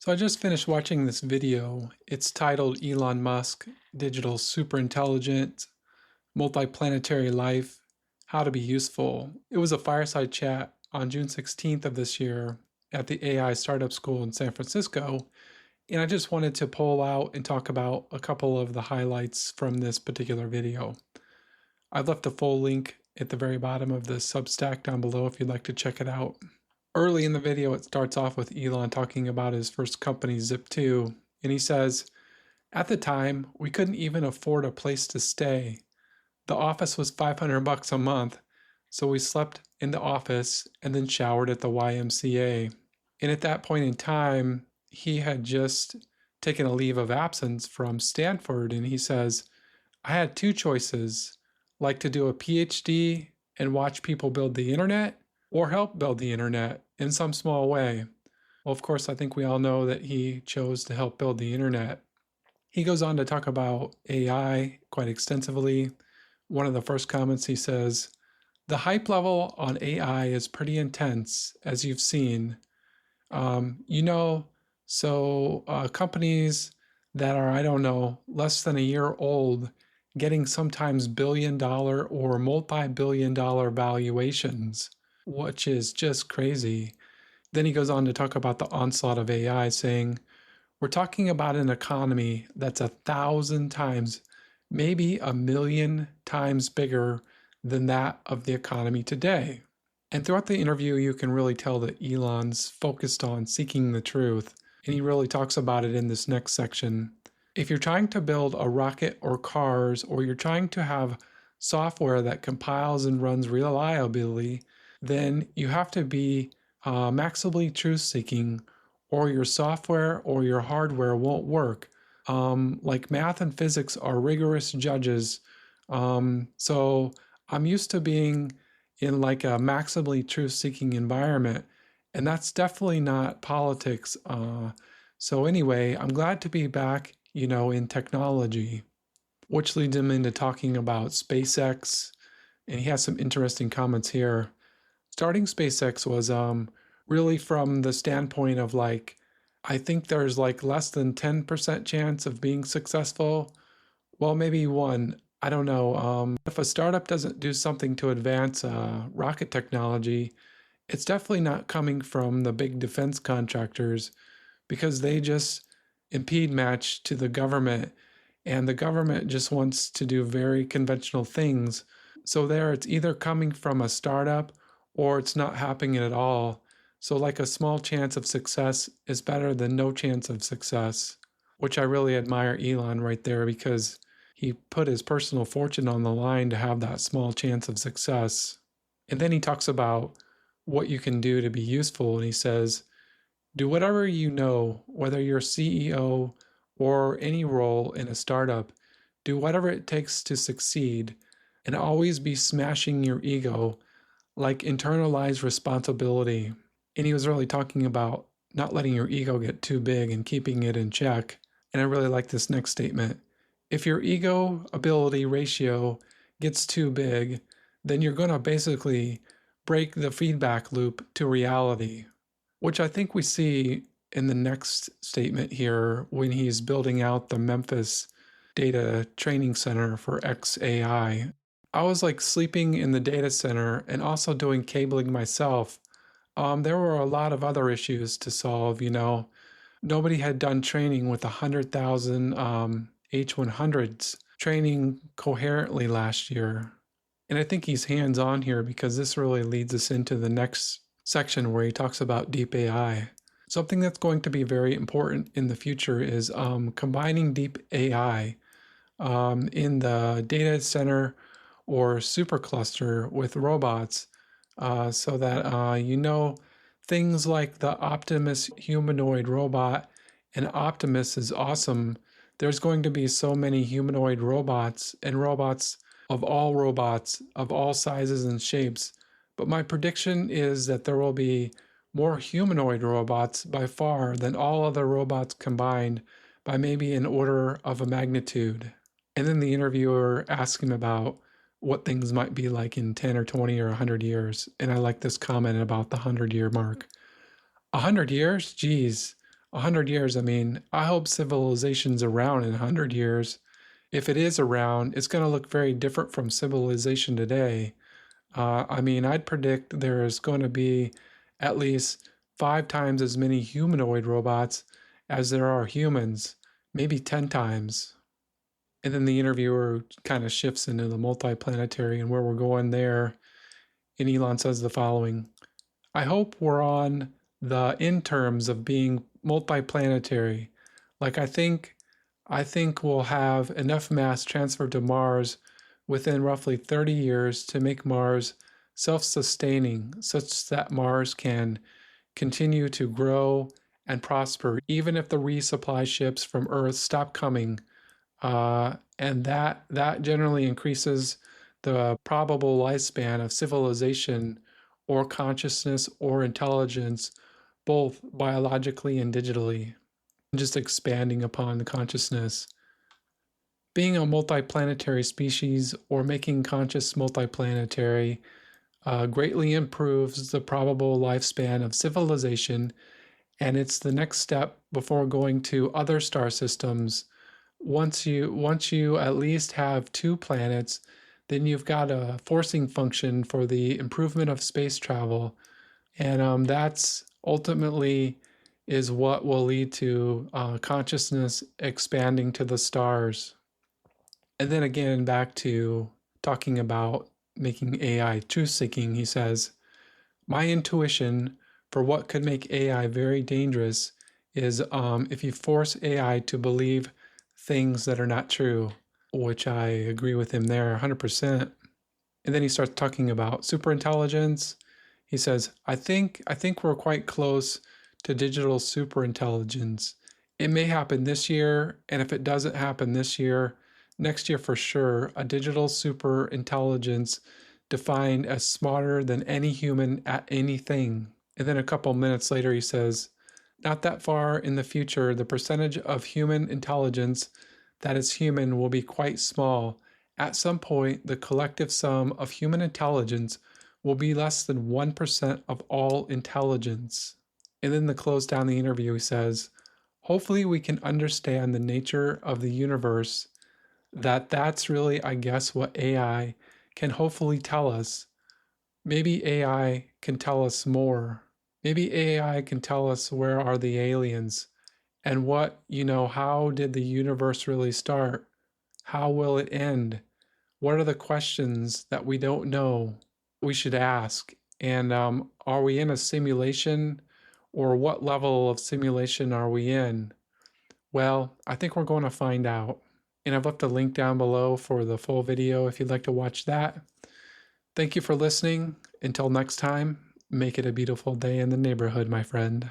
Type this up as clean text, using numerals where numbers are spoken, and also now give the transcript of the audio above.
So I just finished watching this video. It's titled Elon Musk, Digital Superintelligence, Multiplanetary Life, How to Be Useful. It was a fireside chat on June 16th of this year at the AI Startup School in San Francisco. And I just wanted to pull out and talk about a couple of the highlights from this particular video. I've left a full link at the very bottom of the Substack down below if you'd like to check it out. Early in the video, it starts off with Elon talking about his first company, Zip2, and he says, "At the time, we couldn't even afford a place to stay. The office was $500 a month, so we slept in the office and then showered at the YMCA." And at that point in time, he had just taken a leave of absence from Stanford, and he says, "I had two choices, like to do a PhD and watch people build the internet, or help build the internet in some small way." Well, of course, I think we all know that he chose to help build the internet. He goes on to talk about AI quite extensively. One of the first comments he says, "The hype level on AI is pretty intense, as you've seen. Um, you know, Companies that are, I don't know, less than a year old, getting sometimes billion-dollar or multi-billion-dollar valuations, which is just crazy." Then he goes on to talk about the onslaught of AI, saying, "We're talking about an economy that's 1,000 times, maybe 1,000,000 times bigger than that of the economy today." And throughout the interview, you can really tell that Elon's focused on seeking the truth, and he really talks about it in this next section. If you're trying to build a rocket or cars, or you're trying to have software that compiles and runs reliably, then you have to be maximally truth-seeking, or your software or your hardware won't work. Like math and physics are rigorous judges. So I'm used to being in like a maximally truth-seeking environment, and that's definitely not politics. So anyway, I'm glad to be back, in technology, which leads him into talking about SpaceX, and he has some interesting comments here. Starting SpaceX was really from the standpoint of like, I think there's like less than 10% chance of being successful. Well, maybe one. I don't know. If a startup doesn't do something to advance rocket technology, it's definitely not coming from the big defense contractors, because they just impede match to the government, and the government just wants to do very conventional things. So there, it's either coming from a startup or it's not happening at all. So like a small chance of success is better than no chance of success, which I really admire Elon right there, because he put his personal fortune on the line to have that small chance of success. And then he talks about what you can do to be useful, and he says, "Do whatever you know, whether you're CEO or any role in a startup, do whatever it takes to succeed, and always be smashing your ego, like internalized responsibility." And he was really talking about not letting your ego get too big and keeping it in check. And I really like this next statement. If your ego ability ratio gets too big, then you're going to basically break the feedback loop to reality, which I think we see in the next statement here when he's building out the Memphis data training center for XAI. I was like sleeping in the data center and also doing cabling myself. There were a lot of other issues to solve. Nobody had done training with 100,000 H100s training coherently last year. And I think he's hands-on here, because this really leads us into the next section where he talks about deep AI. Something that's going to be very important in the future is combining deep AI in the data center or supercluster with robots, so that things like the Optimus humanoid robot, and Optimus is awesome. There's going to be so many humanoid robots and robots of all sizes and shapes. But my prediction is that there will be more humanoid robots by far than all other robots combined, by maybe an order of a magnitude. And then the interviewer asked him about what things might be like in 10 or 20 or 100 years. And I like this comment about the 100-year mark. 100 years? Geez, 100 years, I mean, I hope civilization's around in 100 years. If it is around, it's going to look very different from civilization today. I mean, I'd predict there is going to be at least 5 times as many humanoid robots as there are humans, maybe 10 times. And then the interviewer kind of shifts into the multiplanetary and where we're going there. And Elon says the following: I hope we're on the end terms of being multiplanetary. Like I think we'll have enough mass transferred to Mars within roughly 30 years to make Mars self-sustaining, such that Mars can continue to grow and prosper even if the resupply ships from Earth stop coming. And that generally increases the probable lifespan of civilization or consciousness or intelligence, both biologically and digitally. Just expanding upon the consciousness. Being a multiplanetary species or making conscious multiplanetary greatly improves the probable lifespan of civilization, and it's the next step before going to other star systems. Once you at least have 2 planets, then you've got a forcing function for the improvement of space travel, and that's ultimately is what will lead to consciousness expanding to the stars. And then again, back to talking about making AI truth seeking, he says, my intuition for what could make AI very dangerous is if you force AI to believe things that are not true, which I agree with him there 100%. And then he starts talking about superintelligence. He says, I think we're quite close to digital superintelligence. It may happen this year, and if it doesn't happen this year, next year for sure, a digital superintelligence defined as smarter than any human at anything. And then a couple minutes later, he says, not that far in the future, the percentage of human intelligence that is human will be quite small. At some point, the collective sum of human intelligence will be less than 1% of all intelligence. And then to close down the interview, he says, hopefully we can understand the nature of the universe, that's really, I guess, what AI can hopefully tell us. Maybe AI can tell us more. Maybe AI can tell us where are the aliens and how did the universe really start? How will it end? What are the questions that we don't know we should ask? And are we in a simulation, or what level of simulation are we in? Well, I think we're going to find out. And I've left a link down below for the full video if you'd like to watch that. Thank you for listening. Until next time, make it a beautiful day in the neighborhood, my friend.